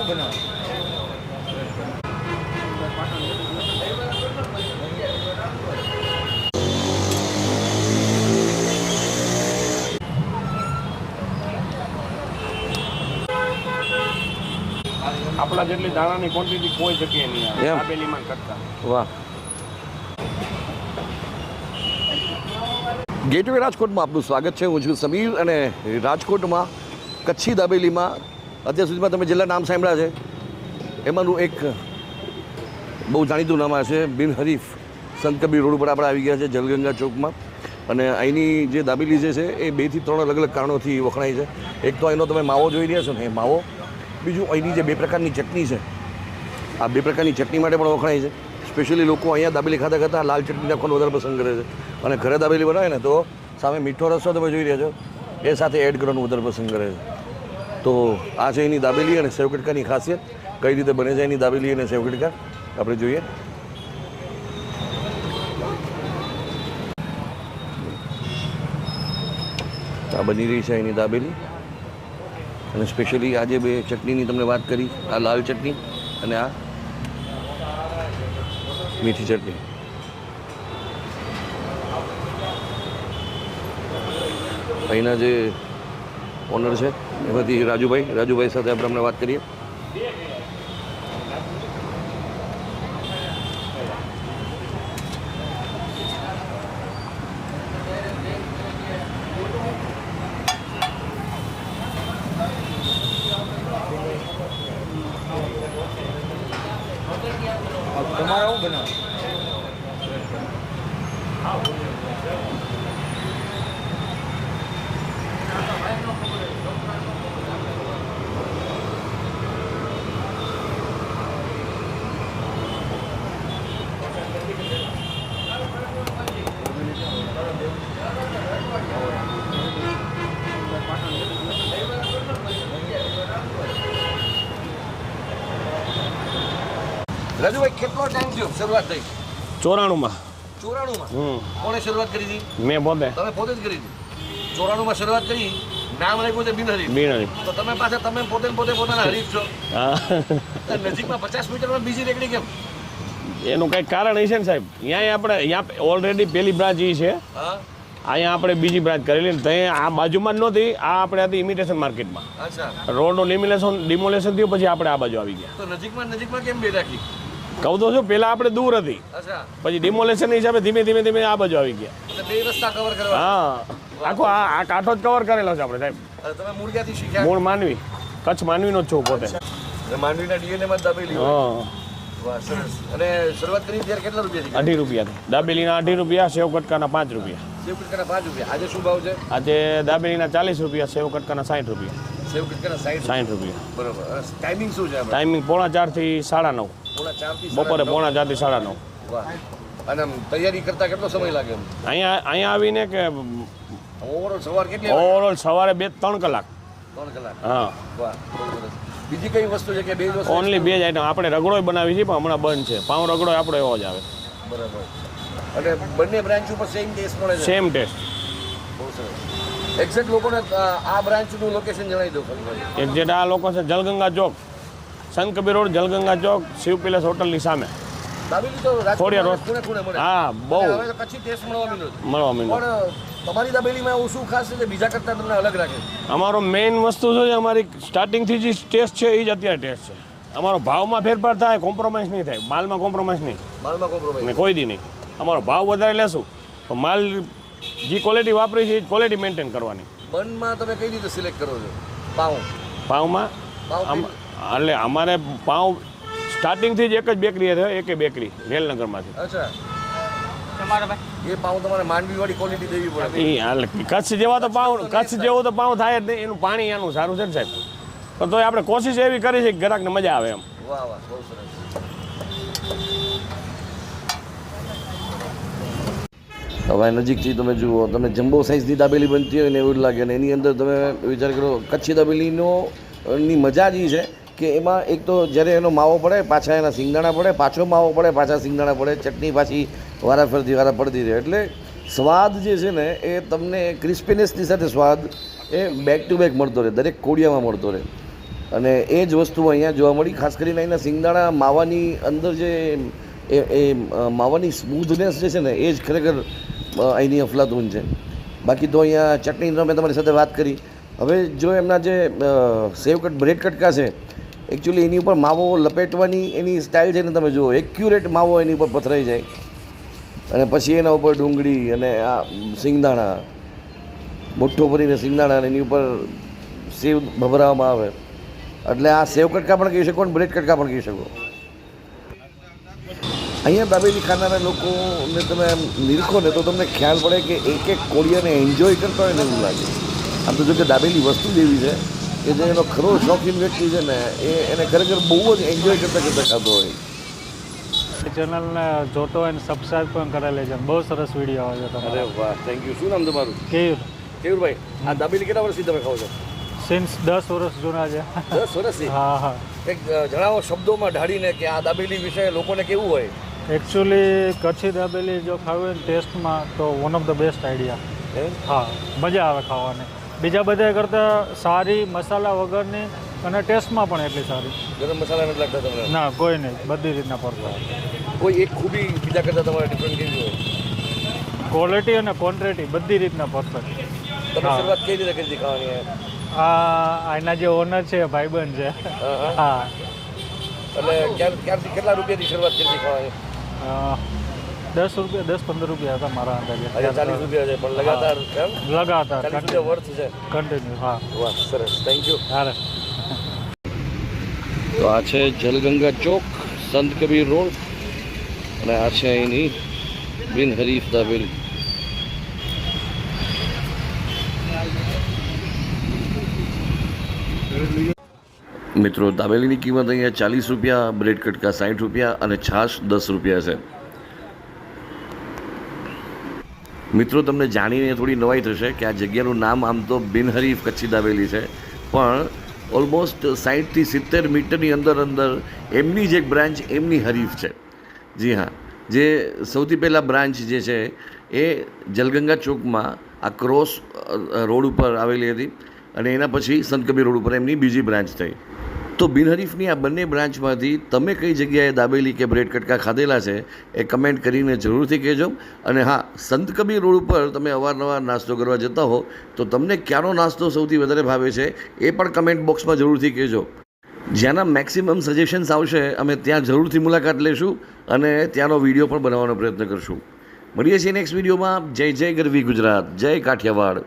આપણા જેટલી દાણાની ક્વોન્ટિટી કોઈ જગ્યાએ નહીં આવે દાબેલીમાં કરતા. વાહ. ગેટવે રાજકોટમાં આપનું સ્વાગત છે. હું છું સમીર અને રાજકોટમાં કચ્છી દાબેલીમાં અત્યાર સુધીમાં તમે જેટલા નામ સાંભળ્યા છે એમાંનું એક બહુ જાણીતું નામ છે બિનહરીફ સંત કબીર રોડ ઉપર આપણે આવી ગયા છે જલગંગા ચોકમાં. અને અહીંની જે દાબેલી જે છે એ 2 થી 3 અલગ અલગ કારણોથી વખણાય છે. એક તો અહીંનો તમે માવો જોઈ રહ્યા છો ને એ માવો, બીજું અહીંની જે 2 પ્રકારની ચટણી છે આ 2 પ્રકારની ચટણી માટે પણ વખણાય છે. સ્પેશિયલી લોકો અહીંયા દાબેલી ખાતા કરતાં લાલ ચટણી નાખવાનું વધારે પસંદ કરે છે. અને ઘરે દાબેલી બનાવે ને તો સામે મીઠો રસો તમે જોઈ રહ્યા છો એ સાથે એડ કરવાનું વધારે પસંદ કરે છે. તો આ છે એની દાબેલી અને સેવ કટકાની ખાસિયત. કઈ રીતે બને છે એની દાબેલી અને સેવ કટકા આપણે જોઈએ. આ બની રહી છે એની દાબેલી અને સ્પેશિયલી આજે 2 ચટણીની તમને વાત કરી, આ લાલ ચટણી અને આ મીઠી ચટણી. અહીંના જે ઓનર છે એમાંથી રાજુભાઈ સાથે આપણે હમણાં વાત કરીએ. તમારે શું બનાવ? રાજુભાઈ કેટલો ટાઈમ થયો શરૂઆત થઈ? 94માં. 94માં? કોણે શરૂઆત કરી હતી? મેં પોતે. તમે પોતે જ કરી હતી? 94માં શરૂઆત કરી, નામ રાખ્યું છે બિનહરીફ. તો તમે પાછા તમે પોતે પોતાના હરીફ છો. નજીકમાં 50 મીટરમાં બીજી રેકડી કેમ? એનું કંઈક કારણ હશે ને સાહેબ. અહીંયા ઓલરેડી પેલી બ્રાન્ચ એ છે, અહીંયા આપણે બીજી બ્રાન્ચ કરેલી ને ત્યાં આ બાજુમાં જ નહોતી. આ આપણે હતી ઇમિટેશન માર્કેટમાં. રોડનું ડિમોલેશન થયું પછી આપણે આ બાજુ આવી ગયા. તો નજીકમાં કેમ બે રાખી? કહું તો છું, પેલા આપણે દૂર હતી, પછી ડિમોલેશન હિસાબે ધીમે ધીમે આ બાજુ આવી ગયા. 2 રસ્તા કવર કરવા. હા, આખો આ કાંઠો જ કવર કરેલો છે આપણે સાહેબ. તમે મૂળ ક્યાંથી શીખ્યા? મૂળ માંડવી, કચ્છ માંડવીનો જ છું પોતે. માંડવીના ડીએનએ માં દાબેલી. હા. વાહ, સરસ. અને શરૂઆત કરી ત્યારે કેટલા રૂપિયા? 18 રૂપિયા. દાબેલીના 18 રૂપિયા, સેવ કટકાના 5 રૂપિયા. સેવ કટકાના 5 રૂપિયા. આજે શું ભાવ છે? આજે દાબેલીના 40 રૂપિયા, સેવ કટકાના 60 રૂપિયા. સેવ કટકાના 60 રૂપિયા. બરોબર. ટાઈમિંગ શું છે? ટાઈમિંગ 4:30 થી 9:30. બપોરે 4:30 થી 9:30. વાહ. અને તૈયારી કરતા કેટલો સમય લાગે? અહીંયા આવીને કે ઓવરઓલ સવારે 2-3 કલાક. 3 કલાક. હા. વાહ. બીજી કઈ વસ્તુ છે કે 2 વસ્તુ? ઓનલી 2 જ આઈટમ. આપણે રગડો બનાવી છે પણ હમણાં બંધ છે. પાઉં રગડો આપણો એવો જ આવે. બરાબર. અને બંને બ્રાન્ચ ઉપર સેમ ટેસ્ટ મળે છે? Same taste. બહુ સરસ. એક્ઝેક્ટ લોકોને આ બ્રાન્ચનું લોકેશન જણાવી દો. એક્ઝેક્ટ આ લોકો છે જલગંગા ચોક, સંત કબીર રોડ, જલગંગા ચોક, શિવ પેલેસ હોટલની સામે. દાબેલી તો ખૂણે મળે. હા, બહુ કચ્છી ટેસ્ટ મળવા માંડ્યો. પણ તમારી દાબેલીમાં એવું શું ખાસ છે બીજા કરતાં તમને અલગ રાખે? અમારો મેઇન વસ્તુ છે અમારી સ્ટાર્ટિંગથી જે ટેસ્ટ છે એ જ અત્યારે ટેસ્ટ છે. અમારો ભાવમાં ફેરફાર થાય, કોમ્પ્રોમાઇઝ નહીં થાય. માલમાં કોમ્પ્રોમાઇઝ નહીં. કોઈ દી નહીં. અમારો ભાવ વધારે લેશું તો માલ જે ક્વોલિટી વાપરી છે એ ક્વોલિટી મેન્ટેન કરવાની. બનમાં તમે કઈ રીતે સિલેક્ટ કરો છો? પાઉંમાં એટલે અમારે પાઉં સ્ટાર્ટિંગથી જ એક જ બેકરી છે, એક બેકરી રેલનગરમાંથી. અચ્છા. એ પાઉં તમારે માંડવીવાળી ક્વોલિટી દેવી પડે. કચ્છ જેવો તો પાઉં થાય જ નહીં. એનું પાણી એનું સારું છે ને સાહેબ. પણ તોય આપણે કોશિશ એવી કરી છે કે ગ્રાહકને મજા આવે એમ. વાહ વાહ, બહુ સરસ. હવે નજીકથી તમે જુઓ, તમને જમ્બો સાઇઝની દાબેલી બનતી હોય ને એવું લાગે. અને એની અંદર તમે વિચાર કરો કચ્છી દાબેલીની મજા જ છે કે એમાં એક તો જ્યારે એનો માવો પડે, પાછા એના સિંગદાણા પડે, પાછો માવો પડે, પાછા સિંગદાણા પડે, ચટણી પાછી વારા પડતી રહે. એટલે સ્વાદ જે છે ને એ તમને ક્રિસ્પીનેસની સાથે સ્વાદ એ બેક ટુ બેક મળતો રહે, દરેક કોડિયામાં મળતો રહે. અને એ જ વસ્તુ અહીંયા જોવા મળી. ખાસ કરીને અહીંના સિંગદાણા માવાની અંદર જે માવાની સ્મૂધનેસ જે છે ને એ જ ખરેખર અહીંની અફલાતુન છે. બાકી તો અહીંયા ચટણીનો મેં તમારી સાથે વાત કરી. હવે જો એમના જે સેવ કટ બ્રેડ કટકા છે, એકચ્યુઅલી એની ઉપર માવો લપેટવાની એની સ્ટાઇલ છે ને તમે જુઓ, એક્યુરેટ માવો એની ઉપર પથરાઈ જાય અને પછી એના ઉપર ડુંગળી અને આ સિંગદાણા મુઠ્ઠો ભરીને સિંગદાણા અને એની ઉપર સેવ ભભરાવવામાં આવે. એટલે આ સેવ કટકા પણ કહી શકો અને બ્રેડ કટકા પણ કહી શકો. અહીંયા દાબેલી ખાનારા લોકોને તમે આમ નિરખો ને તો તમને ખ્યાલ પડે કે એક એક કોળિયાને એન્જોય કરતા હોય ને એવું લાગે. આમ તો જો કે દાબેલી વસ્તુ જ એવી છે કે જે એનો ખરો શોખીન વ્યક્તિ છે ને એને ખરેખર બહુ જ એન્જોય કરતાં ખાતો હોય. ચેનલને જોતો હોય ને સબસ્ક્રાઈબ પણ કરેલી છે. બહુ સરસ વિડીયો આવે છે તમારો. અરે વાહ, થેન્ક યુ. શું નામ તમારું? કેયુર. કેયુરભાઈ, આ દાબેલી કેટલા વર્ષથી તમે ખાઓ છો? સિન્સ 10 વર્ષ જૂના છે. 10 વર્ષથી? હા હા. એક જણાવો શબ્દોમાં ઢાળીને કે આ દાબેલી વિશે લોકોને કેવું હોય. એકચ્યુઅલી કચ્છી દાબેલી જો ખાવી હોય ને ટેસ્ટમાં તો one of the best idea. હા, મજા આવે ખાવાની. બીજા બધા કરતાં સારી મસાલા વગરની અને ટેસ્ટમાં પણ એટલી સારી. ગરમ મસાલા નથી લાગતા તમને? ના, કોઈ નહીં, બધી રીતના પરફેક્ટ. કોઈ એક ખૂબી બીજા કરતાં તમારે ડિફરન્ટ કેવી હોય? ક્વોલિટી અને ક્વોન્ટિટી બધી રીતના પરફેક્ટ. તમે શરૂઆત કઈ રીતે કરી હતી ખાવાની? આના જે ઓનર છે ભાઈબંધ છે. હા. એટલે ક્યારથી કેટલા રૂપિયાથી શરૂઆત કરી હતી ખાવાની? 10 રૂપિયા 10-15 રૂપિયા હતા મારા અંદાજે. 40 રૂપિયા છે પણ લગાતાર એમ? લગાતાર 40 રૂપિયા વર્થ છે. કન્ટિન્યુ. હા. વાહ, સરસ, થેન્ક યુ. હારે. તો આ છે જલગંગા ચોક, સંત કબીર રોડ, અને આ છે અહીંની બિનહરીફ દાબેલી. મિત્રો, દાબેલીની કિંમત અહીંયા 40 રૂપિયા, બ્રેડ કટકા 60 રૂપિયા અને છાશ 10 રૂપિયા છે. મિત્રો, તમને જાણીને થોડી નવાઈ થશે કે આ જગ્યાનું નામ આમ તો બિનહરીફ કચ્છી દાબેલી છે, પણ ઓલમોસ્ટ 60થી 70 મીટરની અંદર એમની જ એક બ્રાન્ચ એમની હરીફ છે. જી હા, જે સૌથી પહેલાં બ્રાન્ચ જે છે એ જલગંગા ચોકમાં આ ક્રોસ રોડ ઉપર આવેલી હતી અને એના પછી સંત કબીર રોડ ઉપર એમની બીજી બ્રાન્ચ થઈ. તો બિનહરીફની આ બંને બ્રાન્ચમાંથી તમે કઈ જગ્યાએ દાબેલી કે બ્રેડ કટકા ખાધેલા છે એ કમેન્ટ કરીને જરૂરથી કહેજો. અને હા, સંત કબીર રોડ ઉપર તમે અવારનવાર નાસ્તો કરવા જતા હો તો તમને ક્યાંનો નાસ્તો સૌથી વધારે ભાવે છે એ પણ કમેન્ટ બોક્સમાં જરૂરથી કહેજો. જ્યાંના મેક્સિમમ સજેશન્સ આવશે અમે ત્યાં જરૂરથી મુલાકાત લઈશું અને ત્યાંનો વિડીયો પણ બનાવવાનો પ્રયત્ન કરશું. મળીએ છીએ નેક્સ્ટ વિડીયોમાં. જય જય ગરવી ગુજરાત, જય કાઠિયાવાડ.